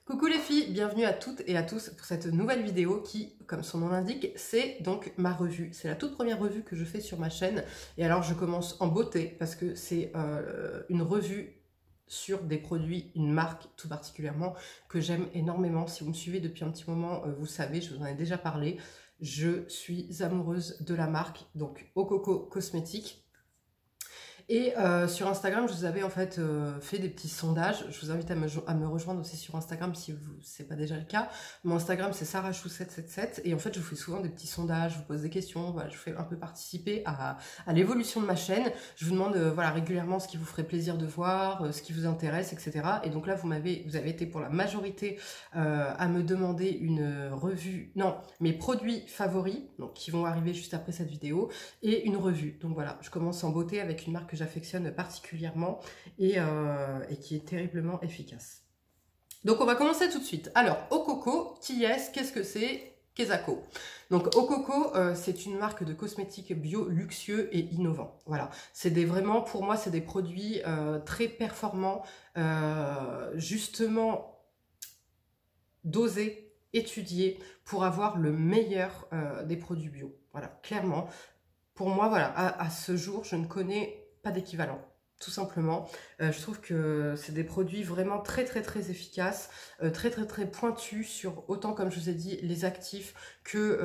Coucou les filles, bienvenue à toutes et à tous pour cette nouvelle vidéo qui, comme son nom l'indique, c'est donc ma revue. C'est la toute première revue que je fais sur ma chaîne et alors je commence en beauté parce que c'est une revue sur des produits, une marque tout particulièrement que j'aime énormément. Si vous me suivez depuis un petit moment, vous savez, je vous en ai déjà parlé. Je suis amoureuse de la marque, donc Okoko Cosmétiques. Et sur Instagram, je vous avais en fait fait des petits sondages. Je vous invite à me rejoindre aussi sur Instagram si c'est pas déjà le cas. Mon Instagram, c'est sarahchou777. Et en fait, je vous fais souvent des petits sondages, je vous pose des questions. Voilà, je vous fais un peu participer à l'évolution de ma chaîne. Je vous demande voilà, régulièrement ce qui vous ferait plaisir de voir, ce qui vous intéresse, etc. Et donc là, vous avez été pour la majorité à me demander une revue, non, mes produits favoris, donc qui vont arriver juste après cette vidéo, et une revue. Donc voilà, je commence en beauté avec une marque que j'affectionne particulièrement et qui est terriblement efficace. Donc on va commencer tout de suite. Alors, Okoko, qui est-ce? Qu'est-ce que c'est? Kesako. Donc Okoko, c'est une marque de cosmétiques bio luxueux et innovants. Voilà, c'est vraiment, pour moi, c'est des produits très performants, justement dosés, étudiés pour avoir le meilleur des produits bio. Voilà, clairement. Pour moi, voilà, à ce jour, je ne connais pas d'équivalent, tout simplement. Je trouve que c'est des produits vraiment très efficaces, très pointus sur autant, comme je vous ai dit, les actifs que,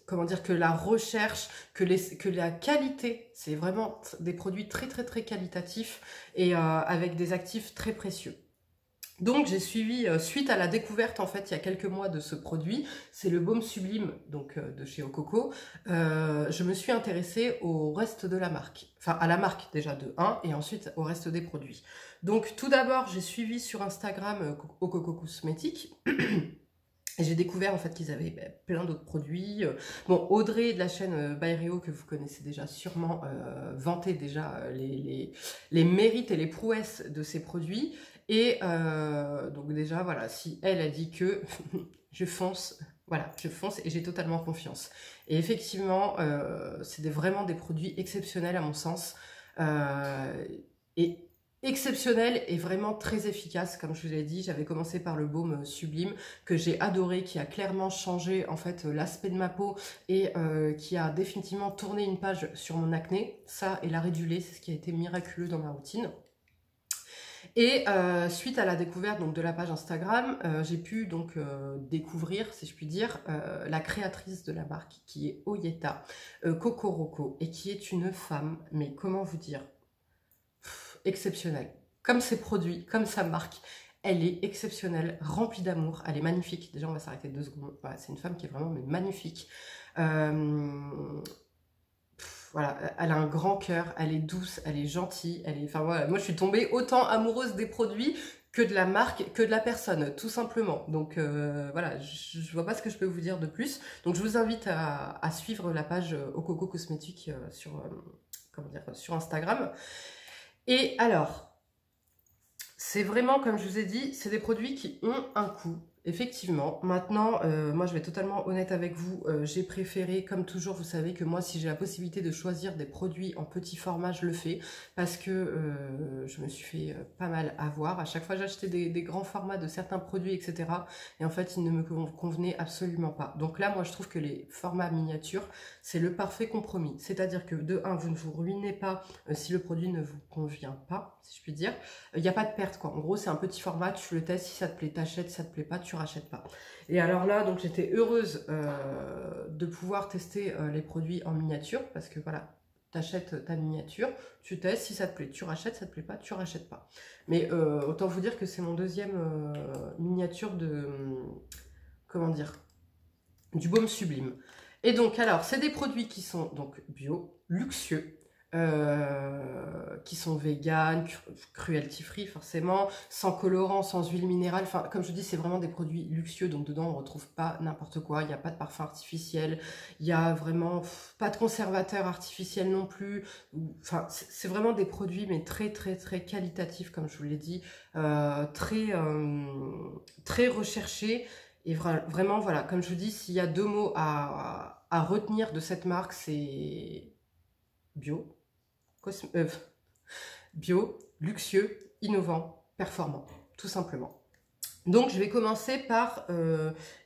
comment dire, que la recherche, que la qualité. C'est vraiment des produits très qualitatifs et avec des actifs très précieux. Donc j'ai suivi, suite à la découverte en fait il y a quelques mois de ce produit, c'est le baume sublime donc de chez Okoko, je me suis intéressée au reste de la marque, enfin à la marque déjà de 1 et ensuite au reste des produits. Donc tout d'abord j'ai suivi sur Instagram Okoko Cosmétiques. Et j'ai découvert en fait qu'ils avaient plein d'autres produits. Bon, Audrey de la chaîne Byréo, que vous connaissez déjà sûrement, vantait déjà les mérites et les prouesses de ces produits. Et donc déjà, voilà, si elle a dit que je fonce, voilà, je fonce et j'ai totalement confiance. Et effectivement, c'est vraiment des produits exceptionnels à mon sens. Et exceptionnel et vraiment très efficace, comme je vous l'ai dit. J'avais commencé par le baume sublime que j'ai adoré, qui a clairement changé en fait l'aspect de ma peau et qui a définitivement tourné une page sur mon acné. Ça et l'arrêt du lait, c'est ce qui a été miraculeux dans ma routine. Et suite à la découverte donc, de la page Instagram, j'ai pu donc découvrir, si je puis dire, la créatrice de la marque, qui est Oyeta Kokoroko, et qui est une femme, mais comment vous dire, exceptionnelle. Comme ses produits, comme sa marque, elle est exceptionnelle, remplie d'amour, elle est magnifique. Déjà, on va s'arrêter 2 secondes. Voilà, c'est une femme qui est vraiment magnifique. Voilà, elle a un grand cœur, elle est douce, elle est gentille, elle est. Enfin voilà, moi je suis tombée autant amoureuse des produits que de la marque, que de la personne, tout simplement. Donc voilà, je vois pas ce que je peux vous dire de plus. Donc je vous invite à suivre la page Okoko Cosmétiques sur, comment dire, sur Instagram. Et alors, c'est vraiment, comme je vous ai dit, c'est des produits qui ont un coût, effectivement. Maintenant, moi je vais être totalement honnête avec vous, j'ai préféré, comme toujours, vous savez que moi, si j'ai la possibilité de choisir des produits en petit format, je le fais, parce que je me suis fait pas mal avoir. À chaque fois, j'achetais des grands formats de certains produits, etc. Et en fait, ils ne me convenaient absolument pas. Donc là, moi, je trouve que les formats miniatures, c'est le parfait compromis. C'est-à-dire que, de 1, vous ne vous ruinez pas si le produit ne vous convient pas, si je puis dire. Il n'y a pas de perte, quoi. En gros, c'est un petit format, tu le testes, si ça te plaît, t'achètes, si ça te plaît pas, tu rachètes pas. Et alors là, donc j'étais heureuse de pouvoir tester les produits en miniature, parce que voilà, t'achètes ta miniature, tu testes, si ça te plaît, tu rachètes, ça te plaît pas, tu rachètes pas. Mais autant vous dire que c'est mon deuxième miniature de, comment dire, du baume sublime. Et donc, alors, c'est des produits qui sont donc bio, luxueux, qui sont vegan, cruelty free forcément, sans colorant, sans huile minérale. Enfin, comme je dis, c'est vraiment des produits luxueux, donc dedans on ne retrouve pas n'importe quoi. Il n'y a pas de parfum artificiel, il n'y a vraiment pas de conservateur artificiel non plus. Enfin, c'est vraiment des produits, mais très qualitatifs, comme je vous l'ai dit, très recherchés. Et vraiment, voilà, comme je vous dis, s'il y a 2 mots à retenir de cette marque, c'est bio, bio, luxueux, innovant, performant, tout simplement. Donc, je vais commencer par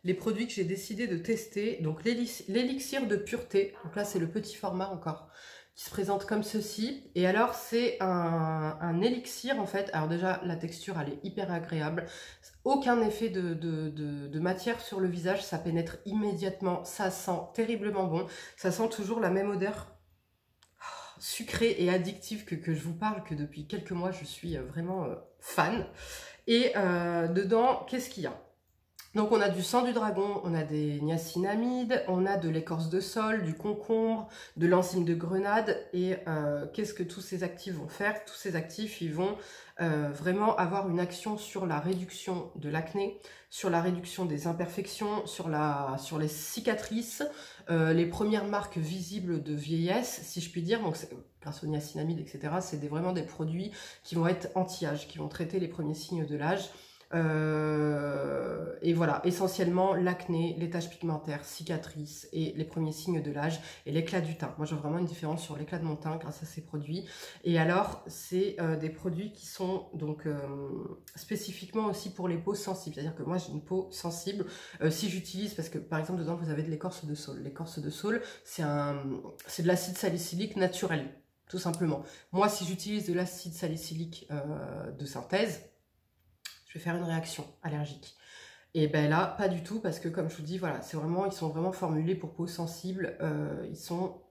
les produits que j'ai décidé de tester. Donc, l'élixir de pureté. Donc là, c'est le petit format encore, qui se présente comme ceci. Et alors, c'est un élixir, en fait. Alors déjà, la texture, elle est hyper agréable. Aucun effet de matière sur le visage. Ça pénètre immédiatement. Ça sent terriblement bon. Ça sent toujours la même odeur sucrée et addictive que je vous parle, que depuis quelques mois, je suis vraiment fan. Et dedans, qu'est-ce qu'il y a? Donc on a du sang du dragon, on a des niacinamides, on a de l'écorce de sol, du concombre, de l'enzyme de grenade. Et qu'est-ce que tous ces actifs vont faire? Tous ces actifs, ils vont vraiment avoir une action sur la réduction de l'acné, sur la réduction des imperfections, sur les cicatrices, les premières marques visibles de vieillesse, si je puis dire. Donc grâce aux niacinamides, etc., c'est vraiment des produits qui vont être anti-âge, qui vont traiter les premiers signes de l'âge. Et voilà, essentiellement l'acné, les taches pigmentaires, cicatrices et les premiers signes de l'âge et l'éclat du teint. Moi, j'ai vraiment une différence sur l'éclat de mon teint grâce à ces produits. Et alors, c'est des produits qui sont donc spécifiquement aussi pour les peaux sensibles. C'est-à-dire que moi, j'ai une peau sensible. Si j'utilise, parce que par exemple, dedans, vous avez de l'écorce de saule. L'écorce de saule, c'est de l'acide salicylique naturel, tout simplement. Moi, si j'utilise de l'acide salicylique de synthèse, je vais faire une réaction allergique. Et ben là, pas du tout, parce que comme je vous dis, voilà, ils sont vraiment formulés pour peau sensible, ils sont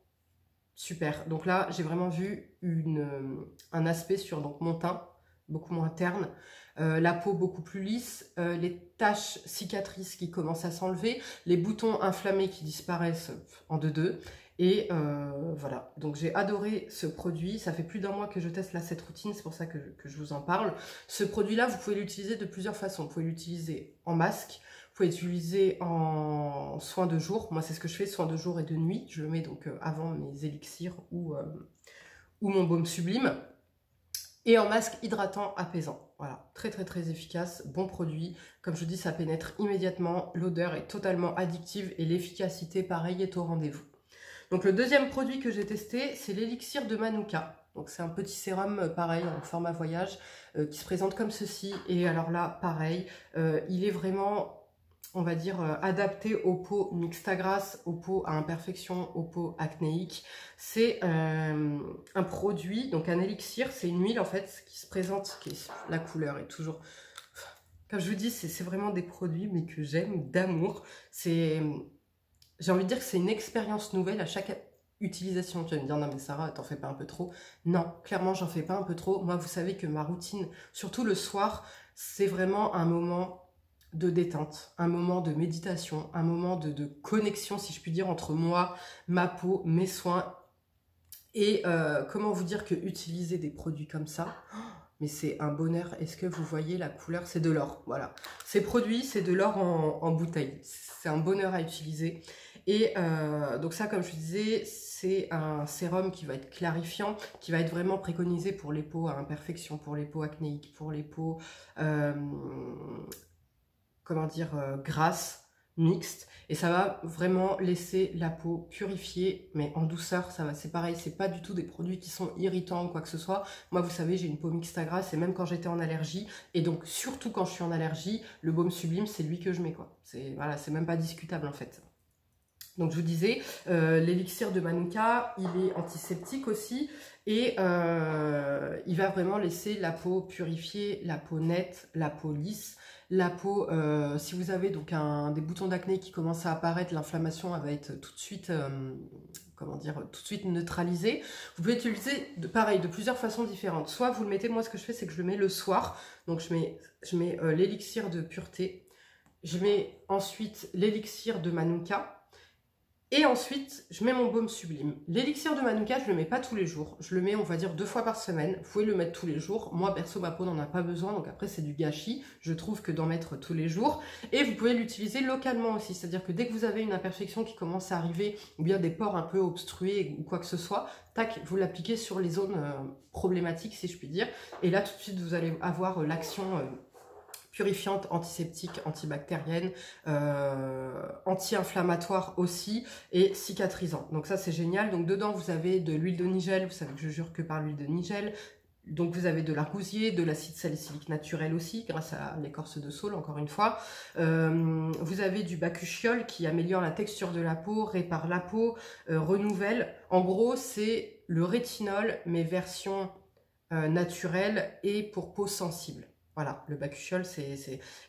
super. Donc là, j'ai vraiment vu un aspect sur donc, mon teint, beaucoup moins terne, la peau beaucoup plus lisse, les taches cicatrices qui commencent à s'enlever, les boutons inflammés qui disparaissent en deux. Et voilà, donc j'ai adoré ce produit. Ça fait plus d'un mois que je teste cette routine, c'est pour ça que je vous en parle. Ce produit-là, vous pouvez l'utiliser de plusieurs façons. Vous pouvez l'utiliser en masque, vous pouvez l'utiliser en soin de jour. Moi, c'est ce que je fais, soin de jour et de nuit. Je le mets donc avant mes élixirs ou mon baume sublime. Et en masque hydratant apaisant. Voilà, très très très efficace, bon produit. Comme je vous dis, ça pénètre immédiatement. L'odeur est totalement addictive et l'efficacité, pareil, est au rendez-vous. Donc le deuxième produit que j'ai testé, c'est l'élixir de Manuka. Donc c'est un petit sérum pareil en format voyage qui se présente comme ceci. Et alors là, pareil, il est vraiment, on va dire, adapté aux peaux mixtes à grasse, aux peaux à imperfection, aux peaux acnéiques. C'est un produit, donc un élixir, c'est une huile en fait qui se présente, la couleur est toujours... Comme je vous dis, c'est vraiment des produits mais que j'aime d'amour. J'ai envie de dire que c'est une expérience nouvelle à chaque utilisation. Tu vas me dire, non mais Sarah, t'en fais pas un peu trop? Non, clairement, j'en fais pas un peu trop. Moi, vous savez que ma routine, surtout le soir, c'est vraiment un moment de détente, un moment de méditation, un moment de connexion, si je puis dire, entre moi, ma peau, mes soins. Et comment vous dire que utiliser des produits comme ça, mais c'est un bonheur. Est-ce que vous voyez la couleur? C'est de l'or, voilà. Ces produits, c'est de l'or en bouteille. C'est un bonheur à utiliser. Et donc ça, comme je disais, c'est un sérum qui va être clarifiant, qui va être vraiment préconisé pour les peaux à imperfection, pour les peaux acnéiques, pour les peaux, comment dire, grasses, mixtes. Et ça va vraiment laisser la peau purifiée, mais en douceur. C'est pareil, c'est pas du tout des produits qui sont irritants ou quoi que ce soit. Moi, vous savez, j'ai une peau mixte à grasse, et même quand j'étais en allergie, et donc surtout quand je suis en allergie, le baume sublime, c'est lui que je mets, quoi. Voilà, c'est même pas discutable en fait. Donc je vous disais, l'élixir de Manuka, il est antiseptique aussi et il va vraiment laisser la peau purifiée, la peau nette, la peau lisse, la peau, si vous avez donc des boutons d'acné qui commencent à apparaître, l'inflammation va être tout de suite, comment dire, tout de suite neutralisée. Vous pouvez l'utiliser pareil, de plusieurs façons différentes. Soit vous le mettez, moi ce que je fais c'est que je le mets le soir, donc je mets l'élixir de pureté, je mets ensuite l'élixir de Manuka, et ensuite, je mets mon baume sublime. L'élixir de Manuka, je ne le mets pas tous les jours. Je le mets, on va dire, 2 fois par semaine. Vous pouvez le mettre tous les jours. Moi, perso, ma peau n'en a pas besoin. Donc après, c'est du gâchis. Je trouve que d'en mettre tous les jours. Et vous pouvez l'utiliser localement aussi. C'est-à-dire que dès que vous avez une imperfection qui commence à arriver, ou bien des pores un peu obstrués ou quoi que ce soit, tac, vous l'appliquez sur les zones problématiques, si je puis dire. Et là, tout de suite, vous allez avoir l'action... purifiante, antiseptique, antibactérienne, anti-inflammatoire aussi et cicatrisant. Donc ça c'est génial. Donc dedans vous avez de l'huile de nigel, vous savez que je jure que par l'huile de nigel, Donc vous avez de l'argousier, de l'acide salicylique naturel aussi, grâce à l'écorce de saule, encore une fois. Vous avez du bakuchiol qui améliore la texture de la peau, répare la peau, renouvelle. En gros, c'est le rétinol, mais version naturelle et pour peau sensible. Voilà, le bakuchiol,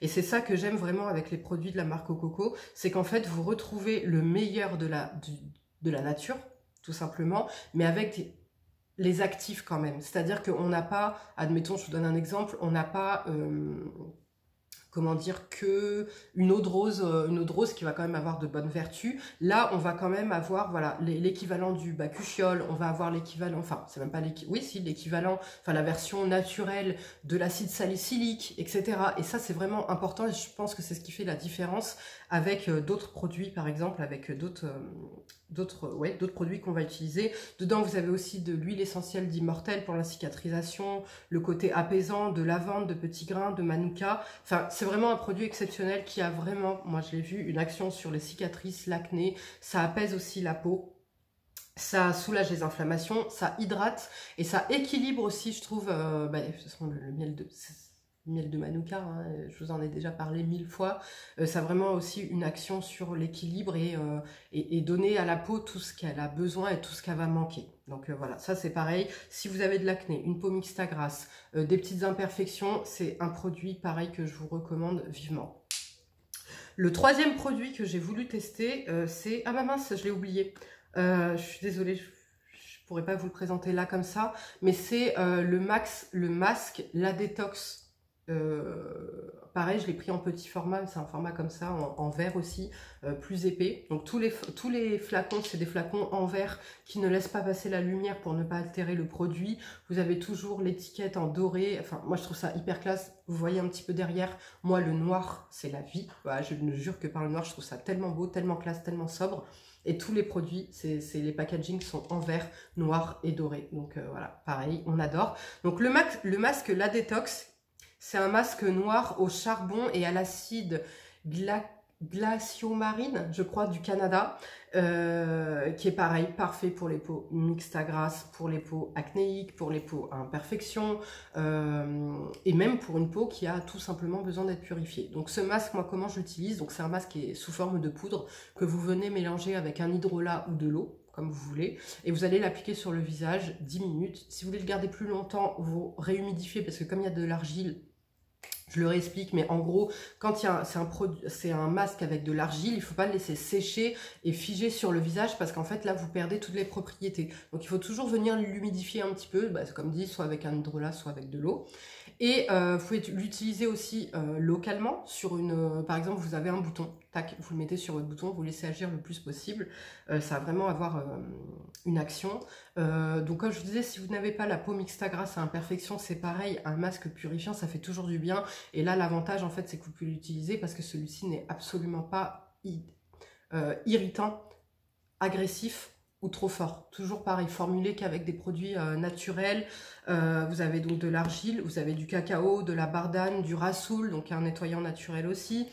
et c'est ça que j'aime vraiment avec les produits de la marque Coco, c'est qu'en fait, vous retrouvez le meilleur de la nature, tout simplement, mais avec les actifs quand même. C'est-à-dire qu'on n'a pas, admettons, je vous donne un exemple, on n'a pas, comment dire, que une eau de rose qui va quand même avoir de bonnes vertus. Là, on va quand même avoir, voilà, l'équivalent du bakuchiol, on va avoir l'équivalent, enfin, c'est même pas l'équivalent, oui, si, l'équivalent, enfin, la version naturelle de l'acide salicylique, etc. Et ça, c'est vraiment important, et je pense que c'est ce qui fait la différence avec d'autres produits, par exemple, avec d'autres produits qu'on va utiliser. Dedans, vous avez aussi de l'huile essentielle d'Immortel pour la cicatrisation, le côté apaisant, de lavande, de petits grains, de manuka. Enfin, c'est vraiment un produit exceptionnel qui a vraiment, moi je l'ai vu, une action sur les cicatrices, l'acné. Ça apaise aussi la peau. Ça soulage les inflammations, ça hydrate et ça équilibre aussi, je trouve, de toute façon, le miel de manuka, hein, je vous en ai déjà parlé 1000 fois, ça a vraiment aussi une action sur l'équilibre et donner à la peau tout ce qu'elle a besoin et tout ce qu'elle va manquer. Donc voilà, ça c'est pareil, si vous avez de l'acné, une peau mixte à grasse, des petites imperfections, c'est un produit pareil que je vous recommande vivement. Le troisième produit que j'ai voulu tester, c'est... Ah bah mince, je l'ai oublié. Je suis désolée, je pourrais pas vous le présenter là comme ça, mais c'est le masque La Détox. Pareil, je l'ai pris en petit format, c'est un format comme ça, en verre aussi, plus épais. Donc tous les flacons, c'est des flacons en verre qui ne laissent pas passer la lumière pour ne pas altérer le produit. Vous avez toujours l'étiquette en doré, enfin moi je trouve ça hyper classe. Vous voyez un petit peu derrière, moi le noir c'est la vie, voilà, je ne jure que par le noir, je trouve ça tellement beau, tellement classe, tellement sobre. Et tous les produits, les packagings sont en vert, noir et doré. Donc voilà, pareil, on adore. Donc le masque La Détox, c'est un masque noir au charbon et à l'acide glaciomarine, je crois, du Canada, qui est pareil, parfait pour les peaux mixtes à grasse, pour les peaux acnéiques, pour les peaux à imperfections, et même pour une peau qui a tout simplement besoin d'être purifiée. Donc ce masque, moi, comment je l'utilise? Donc c'est un masque qui est sous forme de poudre que vous venez mélanger avec un hydrolat ou de l'eau, comme vous voulez, et vous allez l'appliquer sur le visage 10 minutes. Si vous voulez le garder plus longtemps, vous réhumidifiez, parce que comme il y a de l'argile, je le réexplique, mais en gros, quand c'est un masque avec de l'argile, il ne faut pas le laisser sécher et figer sur le visage parce qu'en fait, là, vous perdez toutes les propriétés. Donc, il faut toujours venir l'humidifier un petit peu, comme dit, soit avec un hydrolat, soit avec de l'eau. Et vous pouvez l'utiliser aussi localement sur par exemple, vous avez un bouton, tac, vous le mettez sur votre bouton, vous laissez agir le plus possible. Ça va vraiment avoir une action. Donc comme je vous disais, si vous n'avez pas la peau mixte à grasse à imperfection, c'est pareil, un masque purifiant, ça fait toujours du bien. Et là, l'avantage, en fait, c'est que vous pouvez l'utiliser parce que celui-ci n'est absolument pas irritant, agressif ou trop fort. Toujours pareil, formulé qu'avec des produits naturels. Vous avez donc de l'argile, vous avez du cacao, de la bardane, du rassoul, donc un nettoyant naturel aussi.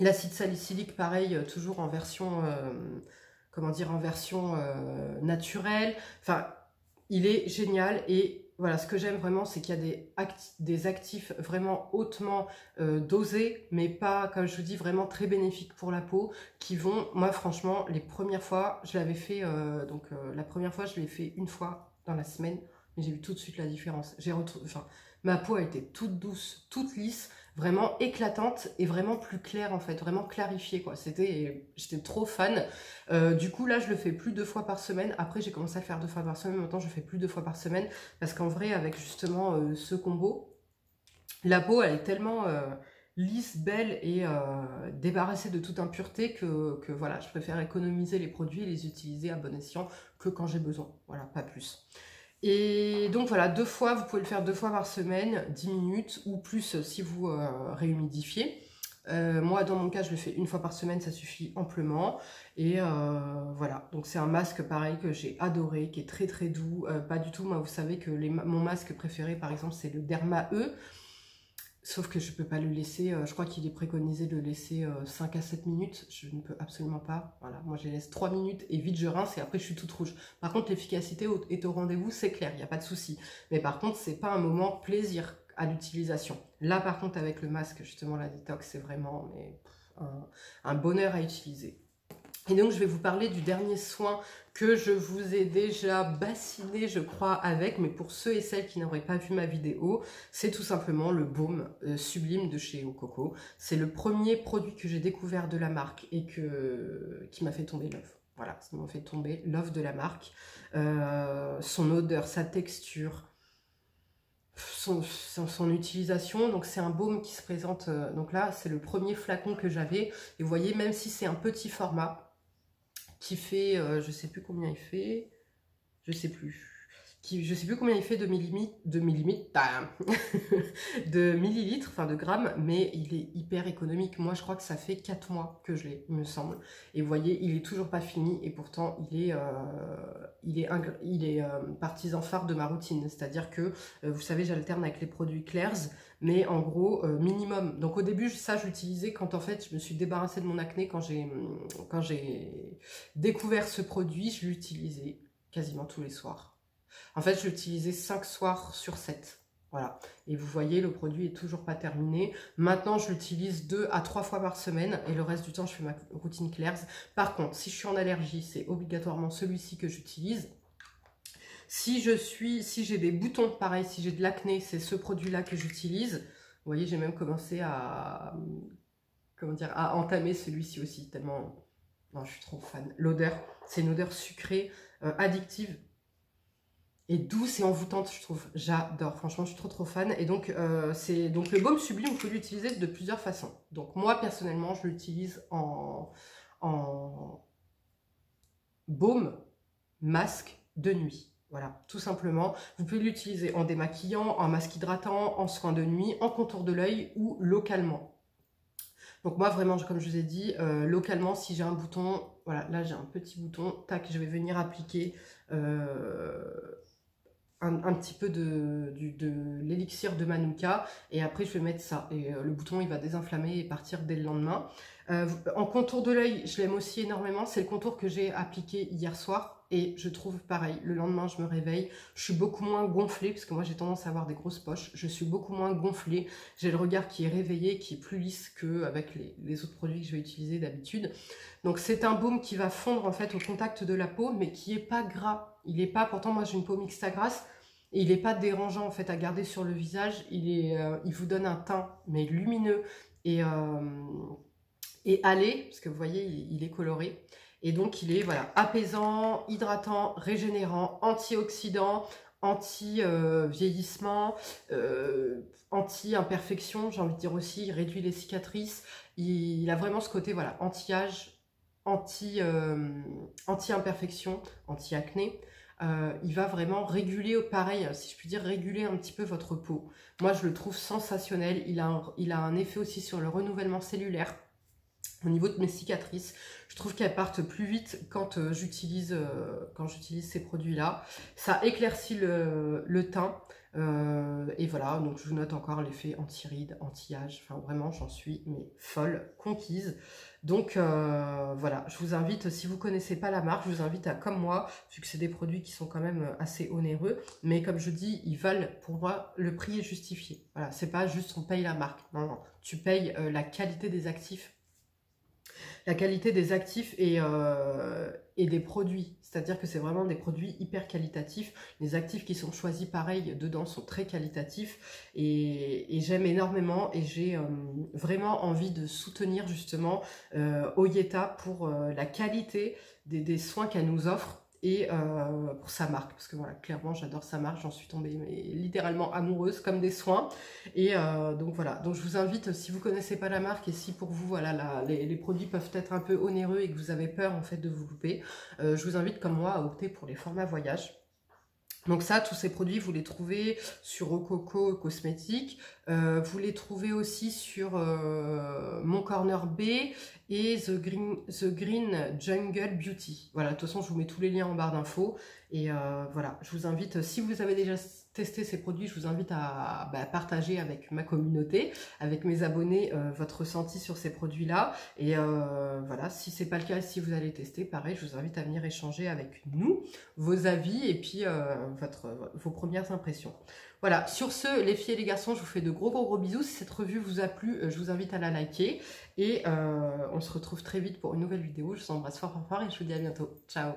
L'acide salicylique, pareil, toujours en version, comment dire, en version naturelle. Enfin, il est génial et voilà, ce que j'aime vraiment, c'est qu'il y a des actifs vraiment hautement dosés, mais pas, comme je vous dis, vraiment très bénéfiques pour la peau, qui vont, moi franchement, les premières fois, je l'avais fait, la première fois, je l'ai fait une fois dans la semaine, mais j'ai vu tout de suite la différence. Ma peau a été toute douce, toute lisse, vraiment éclatante et vraiment plus claire en fait, vraiment clarifiée quoi. J'étais trop fan. Du coup là je le fais plus 2 fois par semaine. Après j'ai commencé à le faire 2 fois par semaine. Maintenant je le fais plus 2 fois par semaine parce qu'en vrai avec justement ce combo, la peau elle est tellement lisse, belle et débarrassée de toute impureté que voilà, je préfère économiser les produits et les utiliser à bon escient que quand j'ai besoin. Voilà, pas plus. Et donc voilà, 2 fois, vous pouvez le faire 2 fois par semaine, 10 minutes ou plus si vous réhumidifiez. Moi, dans mon cas, je le fais 1 fois par semaine, ça suffit amplement. Et voilà, donc c'est un masque pareil que j'ai adoré, qui est très très doux. Pas du tout, moi vous savez que mon masque préféré par exemple c'est le Derma E. Sauf que je peux pas le laisser, je crois qu'il est préconisé de le laisser 5 à 7 minutes, je ne peux absolument pas. Voilà, moi je les laisse 3 minutes et vite je rince et après je suis toute rouge. Par contre l'efficacité est au rendez-vous, c'est clair, il n'y a pas de souci. Mais par contre c'est pas un moment plaisir à l'utilisation. Là par contre avec le masque, justement la détox, c'est vraiment un bonheur à utiliser. Et donc je vais vous parler du dernier soin que je vous ai déjà bassiné, je crois, avec, mais pour ceux et celles qui n'auraient pas vu ma vidéo, c'est tout simplement le baume sublime de chez Ococo. C'est le premier produit que j'ai découvert de la marque et qui m'a fait tomber l'œuf. Voilà, ça m'a fait tomber l'œuf de la marque. Son odeur, sa texture, son utilisation. Donc c'est un baume qui se présente, donc là c'est le premier flacon que j'avais. Et vous voyez, même si c'est un petit format, qui fait, je sais plus combien il fait, je sais plus combien il fait de millilitres, enfin de grammes, mais il est hyper économique. Moi je crois que ça fait 4 mois que je l'ai, il me semble. Et vous voyez, il est toujours pas fini et pourtant il est partisan phare de ma routine. C'est-à-dire que, vous savez, j'alterne avec les produits Claire's, mais en gros minimum. Donc au début ça je l'utilisais quand en fait je me suis débarrassée de mon acné, quand j'ai découvert ce produit, je l'utilisais quasiment tous les soirs. En fait, je l'utilisais 5 soirs sur 7. Voilà. Et vous voyez, le produit est toujours pas terminé. Maintenant, je l'utilise 2 à 3 fois par semaine et le reste du temps, je fais ma routine Claire's. Par contre, si je suis en allergie, c'est obligatoirement celui-ci que j'utilise. Si j'ai des boutons, pareil, si j'ai de l'acné, c'est ce produit-là que j'utilise. Vous voyez, j'ai même commencé à entamer celui-ci aussi, tellement... Non, je suis trop fan. L'odeur, c'est une odeur sucrée, addictive. Et douce et envoûtante, je trouve. J'adore, franchement, je suis trop fan. Et donc, le baume sublime, vous pouvez l'utiliser de plusieurs façons. Donc, moi, personnellement, je l'utilise en baume masque de nuit. Voilà, tout simplement. Vous pouvez l'utiliser en démaquillant, en masque hydratant, en soin de nuit, en contour de l'œil ou localement. Donc moi, vraiment, comme je vous ai dit, localement, si j'ai un bouton, voilà, là, j'ai un petit bouton, tac, je vais venir appliquer... un petit peu de l'élixir de Manuka et après je vais mettre ça et le bouton il va désinflammer et partir dès le lendemain. En contour de l'œil, je l'aime aussi énormément, c'est le contour que j'ai appliqué hier soir et je trouve pareil, le lendemain je me réveille, je suis beaucoup moins gonflée parce que moi j'ai tendance à avoir des grosses poches, je suis beaucoup moins gonflée, j'ai le regard qui est réveillé, qui est plus lisse qu'avec les autres produits que je vais utiliser d'habitude. Donc c'est un baume qui va fondre en fait au contact de la peau mais qui est pas gras, il est pas, pourtant moi j'ai une peau mixte grasse. Et il n'est pas dérangeant en fait à garder sur le visage, il vous donne un teint mais lumineux et hâlé, parce que vous voyez il est coloré. Et donc il est voilà, apaisant, hydratant, régénérant, antioxydant, anti-vieillissement, anti-imperfection, j'ai envie de dire aussi, il réduit les cicatrices, il a vraiment ce côté voilà, anti-âge, anti-imperfection, anti-acné. Il va vraiment réguler, pareil, si je puis dire, réguler un petit peu votre peau. Moi, je le trouve sensationnel. Il a un effet aussi sur le renouvellement cellulaire. Au niveau de mes cicatrices, je trouve qu'elles partent plus vite quand j'utilise ces produits-là. Ça éclaircit le teint. Et voilà, donc je vous note encore l'effet anti-rides, anti-âge. Enfin, vraiment, j'en suis mais folle, conquise. Donc voilà, je vous invite, si vous ne connaissez pas la marque, je vous invite à, comme moi, vu que c'est des produits qui sont quand même assez onéreux, mais comme je dis, ils valent, pour moi, le prix est justifié. Voilà, c'est pas juste on paye la marque. Non, non, tu payes la qualité des actifs. La qualité des actifs et des produits. C'est-à-dire que c'est vraiment des produits hyper qualitatifs. Les actifs qui sont choisis, pareil, dedans sont très qualitatifs. Et j'aime énormément et j'ai vraiment envie de soutenir justement Oyeta pour la qualité des soins qu'elle nous offre. Et pour sa marque, parce que voilà, clairement j'adore sa marque, j'en suis tombée mais, littéralement amoureuse comme des soins. Et donc voilà, donc je vous invite, si vous connaissez pas la marque et si pour vous voilà les produits peuvent être un peu onéreux et que vous avez peur en fait de vous louper, je vous invite comme moi à opter pour les formats voyage. Donc ça, tous ces produits, vous les trouvez sur Ococo Cosmétiques. Vous les trouvez aussi sur Mon Corner B et The Green Jungle Beauty. Voilà, de toute façon, je vous mets tous les liens en barre d'infos. Et voilà, je vous invite, si vous avez déjà tester ces produits, je vous invite à partager avec ma communauté, avec mes abonnés, votre ressenti sur ces produits-là. Et voilà, si c'est pas le cas, si vous allez tester, pareil, je vous invite à venir échanger avec nous vos avis et puis vos premières impressions. Voilà, sur ce, les filles et les garçons, je vous fais de gros bisous. Si cette revue vous a plu, je vous invite à la liker. Et on se retrouve très vite pour une nouvelle vidéo. Je vous embrasse fort et je vous dis à bientôt. Ciao!